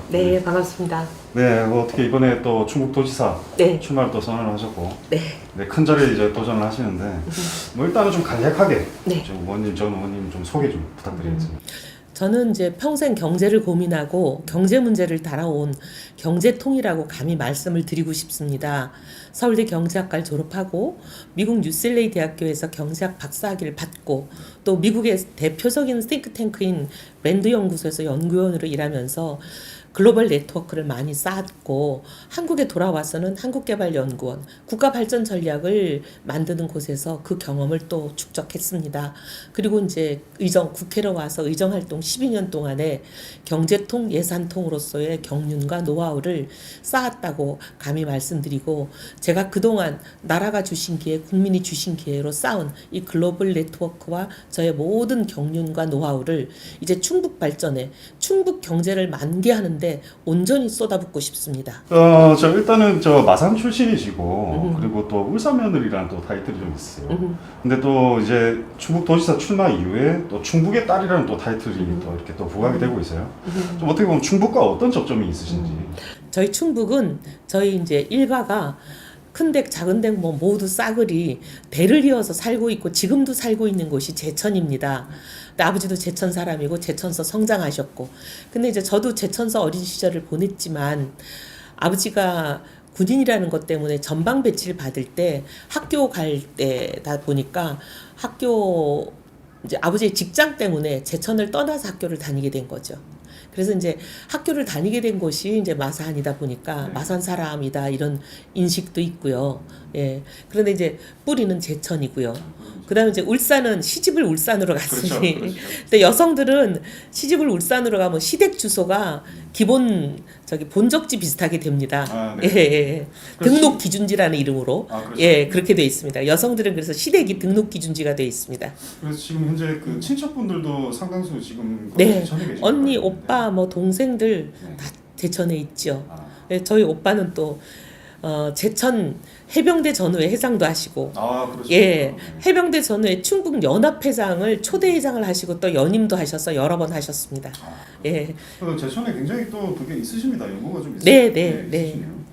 네, 반갑습니다. 네, 뭐 어떻게 이번에 또 충북도지사 네, 출마를 또 선언을 하셨고, 네, 네, 큰 자리에 이제 도전을 하시는데, 뭐 일단은 좀 간략하게, 네. 좀 의원님, 전 의원님 좀 소개 좀 부탁드리겠습니다. 저는 이제 평생 경제를 고민하고 경제 문제를 달아온 경제통이라고 감히 말씀을 드리고 싶습니다. 서울대 경제학과를 졸업하고 미국 뉴셀레이 대학교에서 경제학 박사학위를 받고 또 미국의 대표적인 싱크탱크인 랜드 연구소에서 연구원으로 일하면서 글로벌 네트워크를 많이 쌓았고 한국에 돌아와서는 한국개발연구원 국가발전전략을 만드는 곳에서 그 경험을 또 축적했습니다. 그리고 이제 국회로 와서 의정활동 12년 동안에 경제통 예산통으로서의 경륜과 노하우를 쌓았다고 감히 말씀드리고 제가 그동안 나라가 주신 기회 국민이 주신 기회로 쌓은 이 글로벌 네트워크와 저의 모든 경륜과 노하우를 이제 충북 발전에 충북 경제를 만개하는데 온전히 쏟아붓고 싶습니다. 저 일단은 저 마산 출신이시고, 그리고 또 울산 며느리라는 또 타이틀이 좀 있어요. 근데 또 이제 충북도지사 출마 이후에 또 충북의 딸이라는 또 타이틀이 또 이렇게 또 부각이 되고 있어요. 좀 어떻게 보면 충북과 어떤 접점이 있으신지. 저희 충북은 저희 이제 일가가 큰 댁 작은 댁 뭐 모두 싸그리 대를 이어서 살고 있고 지금도 살고 있는 곳이 제천입니다. 근데 아버지도 제천 사람이고 제천서 성장하셨고 근데 이제 저도 제천서 어린 시절을 보냈지만 아버지가 군인이라는 것 때문에 전방 배치를 받을 때 학교 갈 때다 보니까 학교 이제 아버지의 직장 때문에 제천을 떠나서 학교를 다니게 된 거죠. 그래서 이제 학교를 다니게 된 곳이 이제 마산이다 보니까 마산 사람이다 이런 인식도 있고요. 예. 그런데 이제 뿌리는 제천이고요. 그다음에 이제 울산은 시집을 울산으로 갔으니. 그렇죠. 근데 여성들은 시집을 울산으로 가면 시댁 주소가 기본 본적지 비슷하게 됩니다. 아, 예, 네. 예, 예. 등록 기준지라는 이름으로 그렇죠. 예 그렇게 되어 있습니다. 여성들은 그래서 시댁이 등록 기준지가 되어 있습니다. 그래서 지금 현재 그 친척분들도 상당수 지금 네, 제천에 계신 언니, 거예요. 오빠, 뭐 동생들 네. 다 제천에 있죠. 아, 예, 저희 오빠는 또 제천 해병대 전후회 회장도 하시고, 그렇죠. 예, 해병대 전후회 충북 연합회장을 초대회장을 하시고 또 연임도 하셔서 여러 번 하셨습니다. 예, 그래서 제천에 굉장히 또 그게 있으십니다. 연고가 좀 있으시죠. 네, 네, 네. 있으시네요.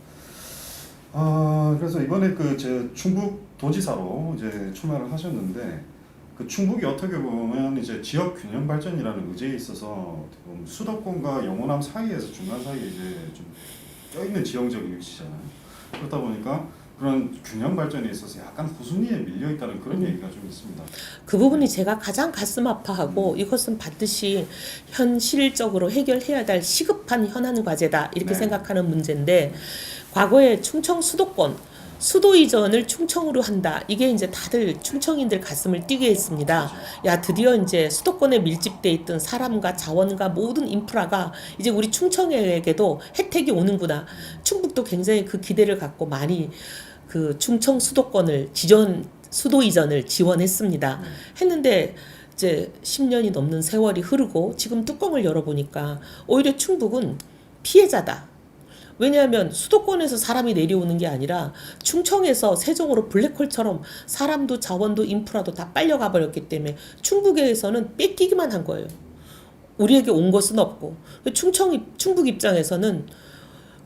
그래서 이번에 그 제 충북 도지사로 이제 출마를 하셨는데 그 충북이 어떻게 보면 이제 지역 균형 발전이라는 의제에 있어서 수도권과 영호남 사이에서 중간 사이에 이제 좀 껴있는 지형적인 위치잖아요. 그렇다 보니까 그런 균형 발전에 있어서 약간 후순위에 밀려 있다는 그런 얘기가 좀 있습니다. 그 부분이 제가 가장 가슴 아파하고 이것은 반드시 현실적으로 해결해야 될 시급한 현안 과제다 이렇게 네. 생각하는 문제인데 과거에 충청 수도권 수도 이전을 충청으로 한다. 이게 이제 다들 충청인들 가슴을 뛰게 했습니다. 야, 드디어 이제 수도권에 밀집돼 있던 사람과 자원과 모든 인프라가 이제 우리 충청에게도 혜택이 오는구나. 충북도 굉장히 그 기대를 갖고 많이 그 충청 수도권을 수도 이전을 지원했습니다. 했는데 이제 10년이 넘는 세월이 흐르고 지금 뚜껑을 열어보니까 오히려 충북은 피해자다. 왜냐하면 수도권에서 사람이 내려오는 게 아니라 충청에서 세종으로 블랙홀처럼 사람도 자원도 인프라도 다 빨려가 버렸기 때문에 충북에서는 뺏기기만 한 거예요. 우리에게 온 것은 없고 충북 입장에서는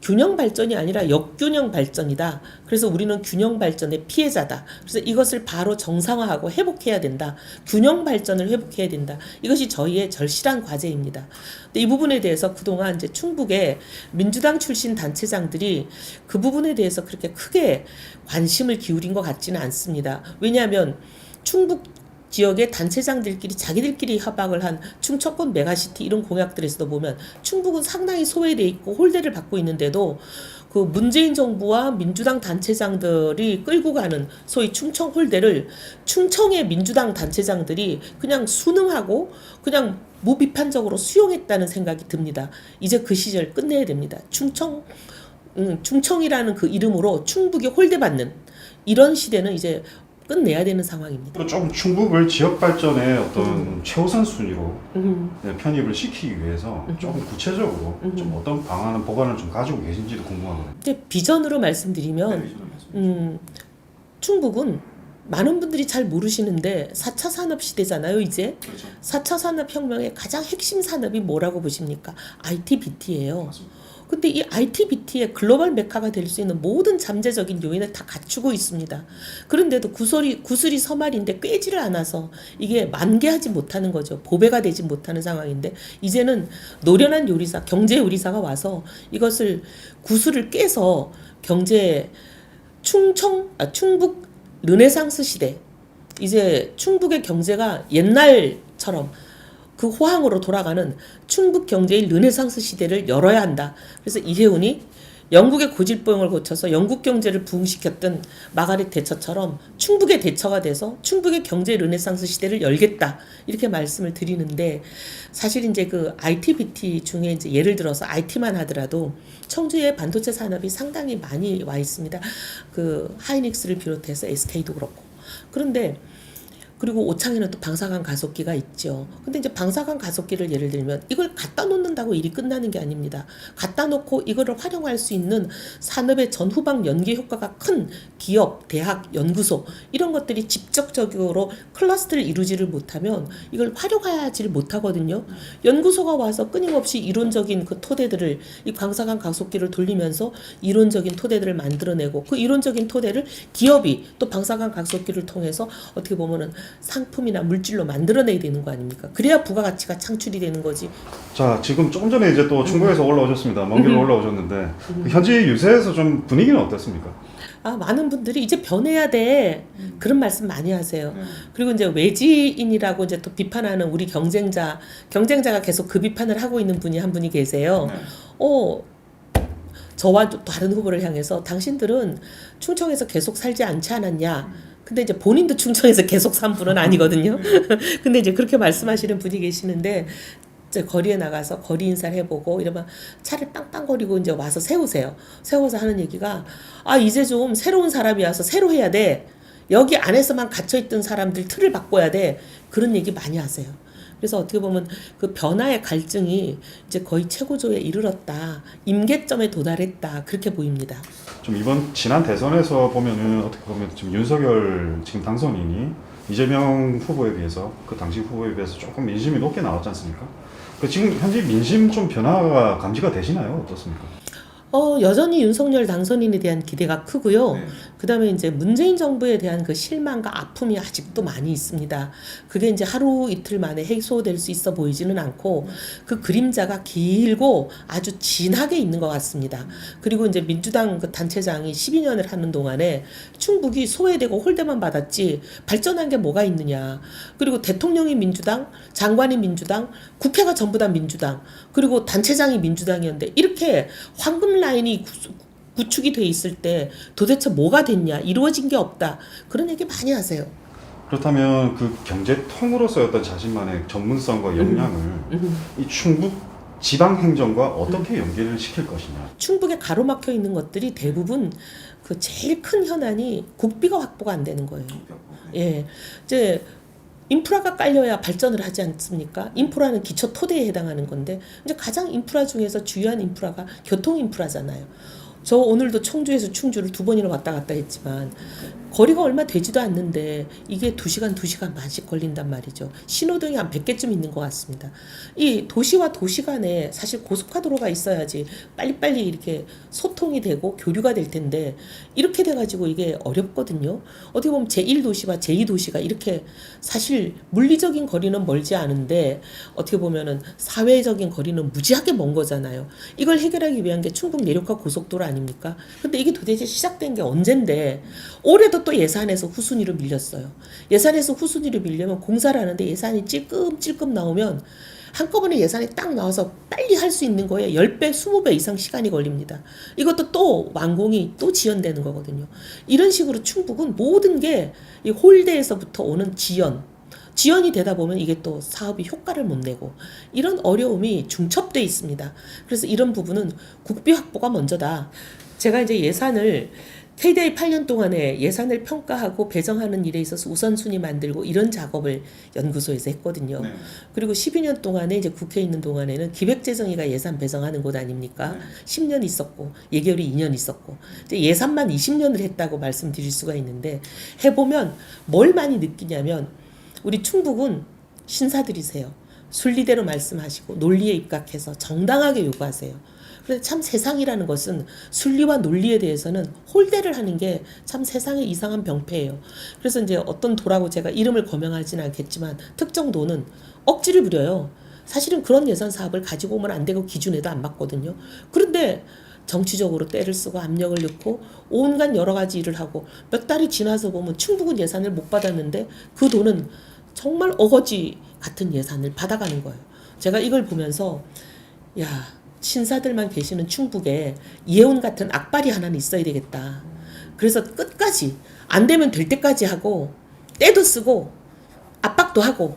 균형 발전이 아니라 역균형 발전이다. 그래서 우리는 균형 발전의 피해자다. 그래서 이것을 바로 정상화하고 회복해야 된다. 균형 발전을 회복해야 된다. 이것이 저희의 절실한 과제입니다. 근데 이 부분에 대해서 그동안 이제 충북의 민주당 출신 단체장들이 그 부분에 대해서 그렇게 크게 관심을 기울인 것 같지는 않습니다. 왜냐하면 충북 지역의 단체장들끼리 자기들끼리 협약을 한 충청권 메가시티 이런 공약들에서도 보면 충북은 상당히 소외돼 있고 홀대를 받고 있는데도 그 문재인 정부와 민주당 단체장들이 끌고 가는 소위 충청 홀대를 충청의 민주당 단체장들이 그냥 순응하고 그냥 무비판적으로 수용했다는 생각이 듭니다. 이제 그 시절 끝내야 됩니다. 충청이라는 그 이름으로 충북이 홀대받는 이런 시대는 이제 끝내야 되는 상황입니다. 좀 충북을 지역 발전의 어떤 최우선 순위로 편입을 시키기 위해서 조금 구체적으로 좀 어떤 방안을 보관을 좀 가지고 계신지도 궁금하거든요. 이제 비전으로 말씀드리면 충북은 많은 분들이 잘 모르시는데 4차 산업 시대잖아요, 이제. 그렇죠. 4차 산업혁명의 가장 핵심 산업이 뭐라고 보십니까? ITBT예요. 맞습니다. 근데 이 ITBT의 글로벌 메카가 될 수 있는 모든 잠재적인 요인을 다 갖추고 있습니다. 그런데도 구슬이 서말인데 꿰지를 않아서 이게 만개하지 못하는 거죠. 보배가 되지 못하는 상황인데 이제는 노련한 요리사, 경제 요리사가 와서 이것을 구슬을 깨서 충북 르네상스 시대, 이제 충북의 경제가 옛날처럼 그 호황으로 돌아가는 충북 경제의 르네상스 시대를 열어야 한다. 그래서 이혜훈이 영국의 고질보용을 고쳐서 영국 경제를 부흥시켰던 마가렛 대처처럼 충북의 대처가 돼서 충북의 경제 르네상스 시대를 열겠다. 이렇게 말씀을 드리는데 사실 이제 그 ITBT 중에 이제 예를 들어서 IT만 하더라도 청주의 반도체 산업이 상당히 많이 와 있습니다. 그 하이닉스를 비롯해서 SK도 그렇고. 그런데 그리고 오창에는 또 방사관 가속기가 있죠. 근데 이제 방사관 가속기를 예를 들면 이걸 갖다 놓는다고 일이 끝나는 게 아닙니다. 갖다 놓고 이거를 활용할 수 있는 산업의 전후방 연계 효과가 큰 기업, 대학, 연구소 이런 것들이 직접적으로 클러스터를 이루지를 못하면 이걸 활용하지를 못하거든요. 연구소가 와서 끊임없이 이론적인 그 토대들을 이 방사관 가속기를 돌리면서 이론적인 토대들을 만들어내고 그 이론적인 토대를 기업이 또 방사관 가속기를 통해서 어떻게 보면은 상품이나 물질로 만들어내야 되는 거 아닙니까? 그래야 부가가치가 창출이 되는 거지. 자, 지금 조금 전에 이제 또 충북에서 올라오셨습니다. 먼 길 올라오셨는데 현지 유세에서 좀 분위기는 어땠습니까? 많은 분들이 이제 변해야 돼. 그런 말씀 많이 하세요. 그리고 이제 외지인이라고 이제 또 비판하는 우리 경쟁자가 계속 그 비판을 하고 있는 분이 한 분이 계세요. 저와 또 다른 후보를 향해서 당신들은 충청에서 계속 살지 않지 않았냐. 근데 이제 본인도 충청에서 계속 산 분은 아니거든요. 근데 이제 그렇게 말씀하시는 분이 계시는데 이제 거리에 나가서 거리 인사를 해보고 이러면 차를 빵빵거리고 이제 와서 세우세요. 세워서 하는 얘기가 이제 좀 새로운 사람이 와서 새로 해야 돼. 여기 안에서만 갇혀있던 사람들 틀을 바꿔야 돼. 그런 얘기 많이 하세요. 그래서 어떻게 보면 그 변화의 갈증이 이제 거의 최고조에 이르렀다. 임계점에 도달했다. 그렇게 보입니다. 좀 이번 지난 대선에서 보면은 어떻게 보면 지금 윤석열 지금 당선인이 이재명 후보에 비해서 그 당시 후보에 비해서 조금 민심이 높게 나왔지 않습니까? 그 지금 현재 민심 좀 변화가 감지가 되시나요? 어떻습니까? 여전히 윤석열 당선인에 대한 기대가 크고요. 네. 그다음에 이제 문재인 정부에 대한 그 실망과 아픔이 아직도 많이 있습니다. 그게 이제 하루 이틀 만에 해소될 수 있어 보이지는 않고 그 그림자가 길고 아주 진하게 있는 것 같습니다. 그리고 이제 민주당 그 단체장이 12년을 하는 동안에 충북이 소외되고 홀대만 받았지 발전한 게 뭐가 있느냐. 그리고 대통령이 민주당, 장관이 민주당, 국회가 전부 다 민주당, 그리고 단체장이 민주당이었는데 이렇게 황금 라인이 구축이 돼 있을 때 도대체 뭐가 됐냐, 이루어진 게 없다, 그런 얘기 많이 하세요. 그렇다면 그 경제통으로서의 어떤 자신만의 전문성과 역량을 이 충북 지방 행정과 어떻게 연계를 시킬 것이냐. 충북에 가로막혀 있는 것들이 대부분 그 제일 큰 현안이 국비가 확보가 안 되는 거예요. 예, 이제 인프라가 깔려야 발전을 하지 않습니까? 인프라는 기초 토대에 해당하는 건데 이제 가장 인프라 중에서 주요한 인프라가 교통 인프라잖아요. 저 오늘도 청주에서 충주를 2번이나 왔다 갔다 했지만 거리가 얼마 되지도 않는데 이게 2시간 반씩 걸린단 말이죠. 신호등이 한 100개쯤 있는 것 같습니다. 이 도시와 도시 간에 사실 고속화도로가 있어야지 빨리빨리 이렇게 소통이 되고 교류가 될 텐데 이렇게 돼가지고 이게 어렵거든요. 어떻게 보면 제1도시와 제2도시가 이렇게 사실 물리적인 거리는 멀지 않은데 어떻게 보면은 사회적인 거리는 무지하게 먼 거잖아요. 이걸 해결하기 위한 게 충북 내륙화 고속도로 아닙니까? 근데 이게 도대체 시작된 게 언젠데 올해도 또 예산에서 후순위로 밀렸어요. 예산에서 후순위로 밀려면 공사를 하는데 예산이 찔끔찔끔 나오면 한꺼번에 예산이 딱 나와서 빨리 할 수 있는 거에 10배, 20배 이상 시간이 걸립니다. 이것도 또 완공이 또 지연되는 거거든요. 이런 식으로 충북은 모든 게 이 홀대에서부터 오는 지연이 되다 보면 이게 또 사업이 효과를 못 내고 이런 어려움이 중첩돼 있습니다. 그래서 이런 부분은 국비 확보가 먼저다. 제가 이제 예산을 KDI 8년 동안에 예산을 평가하고 배정하는 일에 있어서 우선순위 만들고 이런 작업을 연구소에서 했거든요. 네. 그리고 12년 동안에 이제 국회에 있는 동안에는 기획재정위가 예산 배정하는 곳 아닙니까? 네. 10년 있었고 예결위 2년 있었고 이제 예산만 20년을 했다고 말씀드릴 수가 있는데 해보면 뭘 많이 느끼냐면 우리 충북은 신사들이세요. 순리대로 말씀하시고 논리에 입각해서 정당하게 요구하세요. 그런데 참 세상이라는 것은 순리와 논리에 대해서는 홀대를 하는 게 참 세상의 이상한 병폐예요. 그래서 이제 어떤 도라고 제가 이름을 거명하지는 않겠지만 특정 도는 억지를 부려요. 사실은 그런 예산 사업을 가지고 오면 안 되고 기준에도 안 맞거든요. 그런데 정치적으로 때를 쓰고 압력을 넣고 온갖 여러 가지 일을 하고 몇 달이 지나서 보면 충북은 예산을 못 받았는데 그 돈은 정말 어거지 같은 예산을 받아가는 거예요. 제가 이걸 보면서 야, 신사들만 계시는 충북에 이해운 같은 악발이 하나는 있어야 되겠다. 그래서 끝까지 안 되면 될 때까지 하고 때도 쓰고 압박도 하고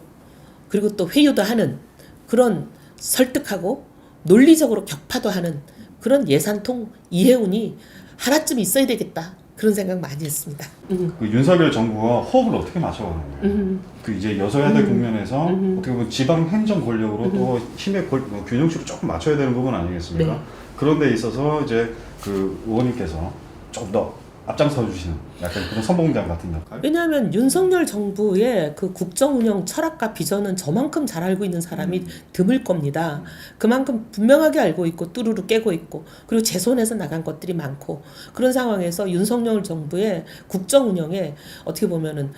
그리고 또 회유도 하는 그런 설득하고 논리적으로 격파도 하는 그런 예산통 이해운이 하나쯤 있어야 되겠다. 그런 생각 많이 했습니다. 그 윤석열 정부와 호흡을 어떻게 맞춰가는 거예요? 그 이제 여소야대 국면에서 어떻게 보면 지방 행정 권력으로 또 힘의 균형식을 조금 맞춰야 되는 부분 아니겠습니까? 네. 그런 데 있어서 이제 그 의원님께서 조금 더 앞장서 주시는 약간 그런 선봉장 같은 역할? 왜냐하면 윤석열 정부의 그 국정 운영 철학과 비전은 저만큼 잘 알고 있는 사람이 드물 겁니다. 그만큼 분명하게 알고 있고 뚜루루 깨고 있고 그리고 제 손에서 나간 것들이 많고 그런 상황에서 윤석열 정부의 국정 운영에 어떻게 보면은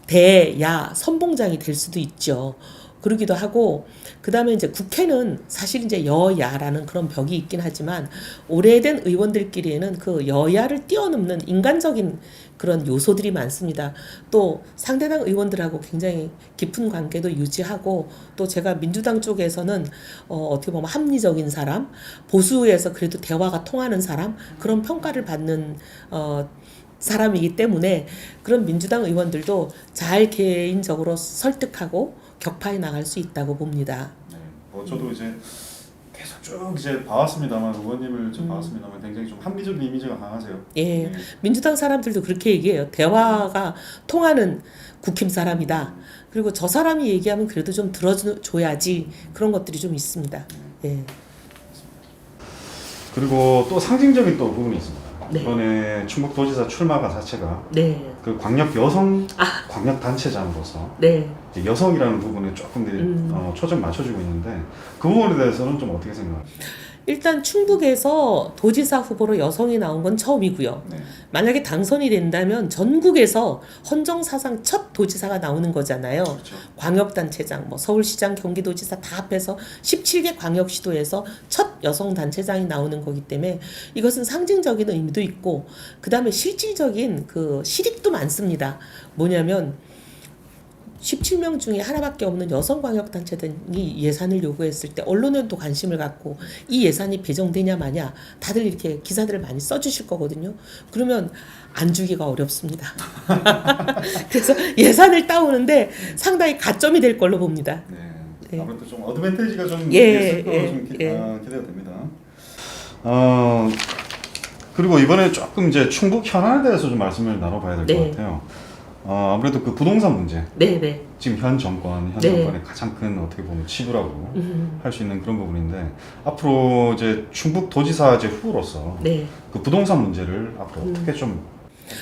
대야 선봉장이 될 수도 있죠. 그러기도 하고 그다음에 이제 국회는 사실 이제 여야라는 그런 벽이 있긴 하지만 오래된 의원들끼리에는 그 여야를 뛰어넘는 인간적인 그런 요소들이 많습니다. 또 상대당 의원들하고 굉장히 깊은 관계도 유지하고 또 제가 민주당 쪽에서는 어떻게 보면 합리적인 사람, 보수에서 그래도 대화가 통하는 사람 그런 평가를 받는 사람이기 때문에 그런 민주당 의원들도 잘 개인적으로 설득하고 격파해 나갈 수 있다고 봅니다. 네, 뭐 저도 이제 계속 쭉 이제 봐왔습니다만 의원님을 좀 봐왔습니다만 굉장히 좀 합리적 이미지가 강하세요. 예, 네. 민주당 사람들도 그렇게 얘기해요. 대화가 통하는 국힘 사람이다. 그리고 저 사람이 얘기하면 그래도 좀 들어줘야지 그런 것들이 좀 있습니다. 예. 그리고 또 상징적인 또 부분이 있습니다. 네. 이번에 충북도지사 출마가 자체가 네. 그 광역 여성 광역 단체장으로서 네. 이제 여성이라는 부분에 조금 초점 맞춰주고 있는데 그 부분에 대해서는 좀 어떻게 생각하세요? 일단 충북에서 도지사 후보로 여성이 나온 건 처음이고요. 네. 만약에 당선이 된다면 전국에서 헌정사상 첫 도지사가 나오는 거잖아요. 그렇죠. 광역단체장, 뭐 서울시장, 경기도지사 다 합해서 17개 광역시도에서 첫 여성단체장이 나오는 거기 때문에 이것은 상징적인 의미도 있고 그 다음에 실질적인 그 실익도 많습니다. 뭐냐면 17명 중에 하나밖에 없는 여성광역단체장이 예산을 요구했을 때 언론은 또 관심을 갖고 이 예산이 배정되냐 마냐 다들 이렇게 기사들을 많이 써주실 거거든요. 그러면 안 주기가 어렵습니다. 그래서 예산을 따오는데 상당히 가점이 될 걸로 봅니다. 네. 네. 아무래도 좀 어드밴티지가 좀 예, 있을 거로 예, 좀 예. 기대가 됩니다. 그리고 이번에 조금 이제 충북 현안에 대해서 좀 말씀을 나눠봐야 될 것 네. 같아요. 아무래도 그 부동산 문제, 네네. 지금 현 정권의 가장 큰 어떻게 보면 치부라고 할 수 있는 그런 부분인데 앞으로 이제 충북 도지사 이제 후보로서 네. 그 부동산 문제를 앞으로 어떻게 좀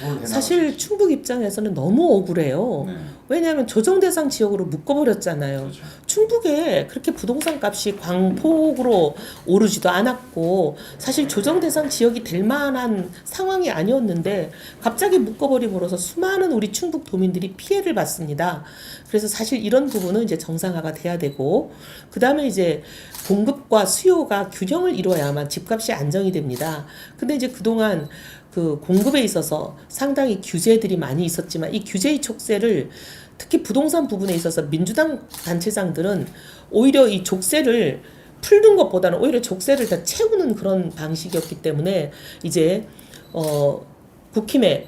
해나갈 수 사실 있을지. 충북 입장에서는 너무 억울해요. 네. 왜냐하면 조정대상 지역으로 묶어버렸잖아요. 그렇죠. 충북에 그렇게 부동산 값이 광폭으로 오르지도 않았고 사실 조정대상 지역이 될 만한 상황이 아니었는데 갑자기 묶어버림으로써 수많은 우리 충북 도민들이 피해를 받습니다. 그래서 사실 이런 부분은 이제 정상화가 돼야 되고 그 다음에 이제 공급과 수요가 균형을 이루어야만 집값이 안정이 됩니다. 근데 이제 그동안 그 공급에 있어서 상당히 규제들이 많이 있었지만 이 규제의 촉새를 특히 부동산 부분에 있어서 민주당 단체장들은 오히려 이 족쇄를 풀는 것보다는 오히려 족쇄를 다 채우는 그런 방식이었기 때문에 이제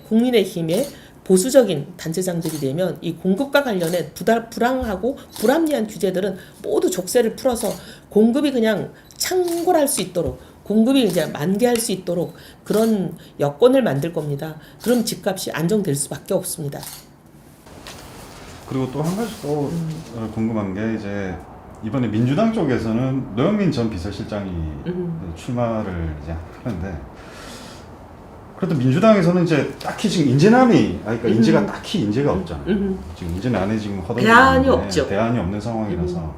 국민의힘의 보수적인 단체장들이 되면 이 공급과 관련해 불황하고 불합리한 규제들은 모두 족쇄를 풀어서 공급이 그냥 창궐할 수 있도록 공급이 이제 만개할 수 있도록 그런 여건을 만들 겁니다. 그럼 집값이 안정될 수밖에 없습니다. 그리고 또 한 가지 또 궁금한 게 이제 이번에 민주당 쪽에서는 노영민 전 비서실장이 출마를 이제 하는데 그래도 민주당에서는 이제 딱히 지금 그러니까 인재가 딱히 인재가 없잖아요. 지금 인재난에 지금 허덕이고 대안이 있는데 없죠. 대안이 없는 상황이라서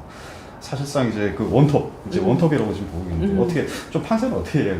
사실상 이제 그 원톱 이제 원톱이라고 지금 보고 있는데 어떻게 좀 판세는 어떻게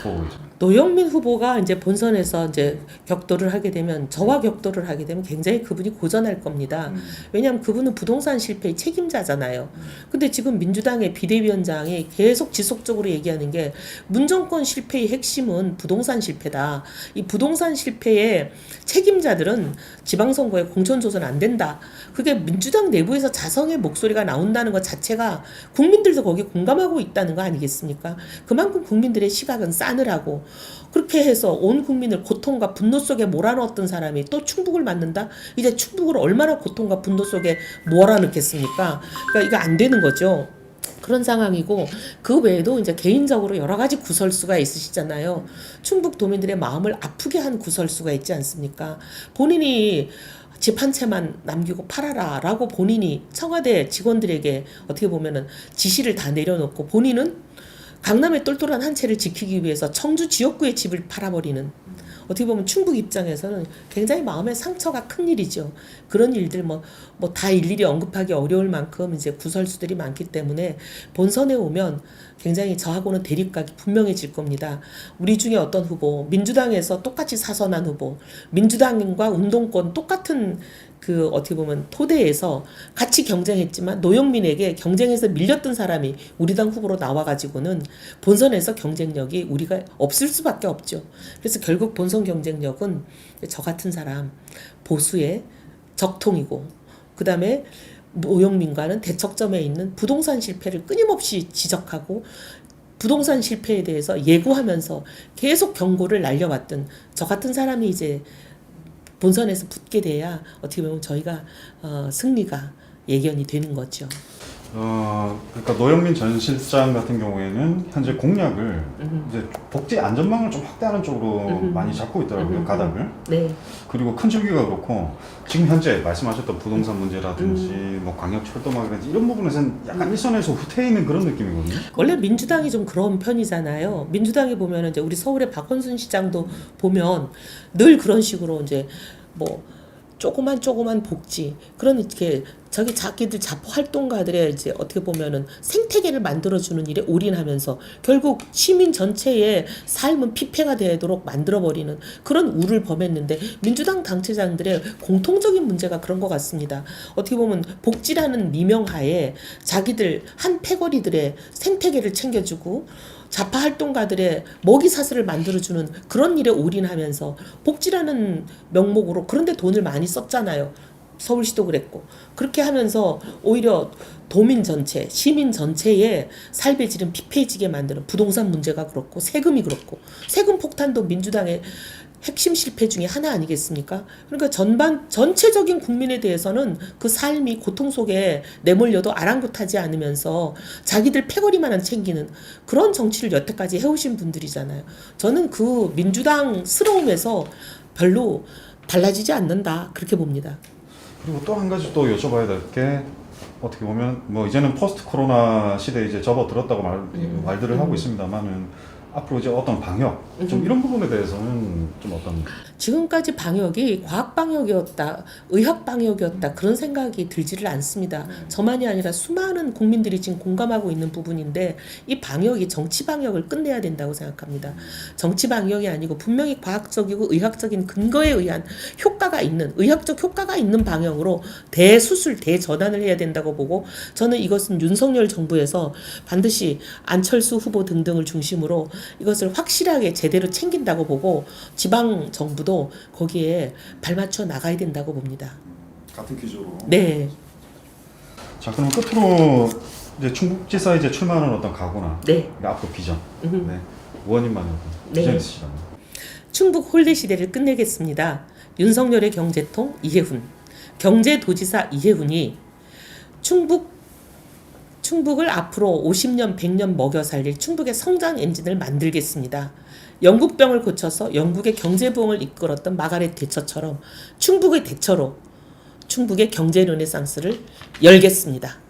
보고 있죠? 노영민 후보가 이제 본선에서 이제 격돌을 하게 되면 저와 격돌을 하게 되면 굉장히 그분이 고전할 겁니다. 왜냐하면 그분은 부동산 실패의 책임자잖아요. 근데 지금 민주당의 비대위원장이 계속 지속적으로 얘기하는 게 문정권 실패의 핵심은 부동산 실패다. 이 부동산 실패의 책임자들은 지방선거에 공천조선 안 된다. 그게 민주당 내부에서 자성의 목소리가 나온다는 것 자체가 국민들도 거기에 공감하고 있다는 거 아니겠습니까? 그만큼 국민들의 시각은 싸늘하고 그렇게 해서 온 국민을 고통과 분노 속에 몰아넣었던 사람이 또 충북을 맡는다? 이제 충북을 얼마나 고통과 분노 속에 몰아넣겠습니까? 그러니까 이거 안 되는 거죠. 그런 상황이고 그 외에도 이제 개인적으로 여러 가지 구설수가 있으시잖아요. 충북 도민들의 마음을 아프게 한 구설수가 있지 않습니까? 본인이 집 한 채만 남기고 팔아라 라고 본인이 청와대 직원들에게 어떻게 보면은 지시를 다 내려놓고 본인은 강남의 똘똘한 한 채를 지키기 위해서 청주 지역구의 집을 팔아버리는 어떻게 보면 충북 입장에서는 굉장히 마음의 상처가 큰 일이죠. 그런 일들 뭐 다 일일이 언급하기 어려울 만큼 이제 구설수들이 많기 때문에 본선에 오면 굉장히 저하고는 대립각이 분명해질 겁니다. 우리 중에 어떤 후보, 민주당에서 똑같이 사선한 후보, 민주당과 운동권 똑같은 그 어떻게 보면 토대에서 같이 경쟁했지만 노영민에게 경쟁에서 밀렸던 사람이 우리 당 후보로 나와가지고는 본선에서 경쟁력이 우리가 없을 수밖에 없죠. 그래서 결국 본선 경쟁력은 저 같은 사람 보수의 적통이고 그 다음에 노영민과는 대척점에 있는 부동산 실패를 끊임없이 지적하고 부동산 실패에 대해서 예고하면서 계속 경고를 날려왔던 저 같은 사람이 이제 본선에서 붙게 돼야 어떻게 보면 저희가 승리가 예견이 되는 거죠. 그러니까 노영민 전 실장 같은 경우에는 현재 공약을 이제 복지 안전망을 좀 확대하는 쪽으로 많이 잡고 있더라고요. 가닥을. 네. 그리고 큰 줄기가 그렇고 지금 현재 말씀하셨던 부동산 문제라든지 뭐 광역 철도망이라든지 이런 부분에서는 약간 일선에서 후퇴해 있는 그런 느낌이거든요. 원래 민주당이 좀 그런 편이잖아요. 민주당이 보면 이제 우리 서울의 박원순 시장도 보면 늘 그런 식으로 이제 뭐 조그만 복지 그런 이렇게 저기 자기들 자포 활동가들의 이제 어떻게 보면은 생태계를 만들어주는 일에 올인하면서 결국 시민 전체의 삶은 피폐가 되도록 만들어버리는 그런 우를 범했는데 민주당 당체장들의 공통적인 문제가 그런 것 같습니다. 어떻게 보면 복지라는 미명하에 자기들 한 패거리들의 생태계를 챙겨주고 좌파 활동가들의 먹이 사슬을 만들어주는 그런 일에 올인하면서 복지라는 명목으로 그런데 돈을 많이 썼잖아요. 서울시도 그랬고 그렇게 하면서 오히려 도민 전체, 시민 전체의 삶의 질은 피폐해지게 만드는 부동산 문제가 그렇고 세금이 그렇고 세금 폭탄도 민주당의 핵심 실패 중에 하나 아니겠습니까? 그러니까 전체적인 국민에 대해서는 그 삶이 고통 속에 내몰려도 아랑곳하지 않으면서 자기들 패거리만은 챙기는 그런 정치를 여태까지 해오신 분들이잖아요. 저는 그 민주당스러움에서 별로 달라지지 않는다 그렇게 봅니다. 그리고 또 한 가지 또 여쭤봐야 될 게 어떻게 보면 뭐 이제는 포스트 코로나 시대에 이제 접어들었다고 말들을 하고 있습니다만은 앞으로 이제 어떤 방역 좀 이런 부분에 대해서는 좀 어떤 지금까지 방역이 과학 방역이었다, 의학 방역이었다 그런 생각이 들지를 않습니다. 저만이 아니라 수많은 국민들이 지금 공감하고 있는 부분인데 이 방역이 정치 방역을 끝내야 된다고 생각합니다. 정치 방역이 아니고 분명히 과학적이고 의학적인 근거에 의한 효과가 있는 의학적 효과가 있는 방역으로 대수술, 대전환을 해야 된다고 보고 저는 이것은 윤석열 정부에서 반드시 안철수 후보 등등을 중심으로 이것을 확실하게 제대로 챙긴다고 보고 지방 정부도 거기에 발맞춰 나가야 된다고 봅니다. 같은 기조로. 네. 자, 그럼 끝으로 이제 충북지사 이제 출마하는 어떤 각오나 네. 앞으로 비전, 네. 의원님만의 네. 비전 있으시다면. 충북 홀대 시대를 끝내겠습니다. 윤석열의 경제통 이해훈, 경제도지사 이해훈이 충북 충북을 앞으로 50년, 100년 먹여 살릴 충북의 성장 엔진을 만들겠습니다. 영국병을 고쳐서 영국의 경제부흥을 이끌었던 마가렛 대처처럼 충북의 대처로 충북의 경제 르네상스를 열겠습니다.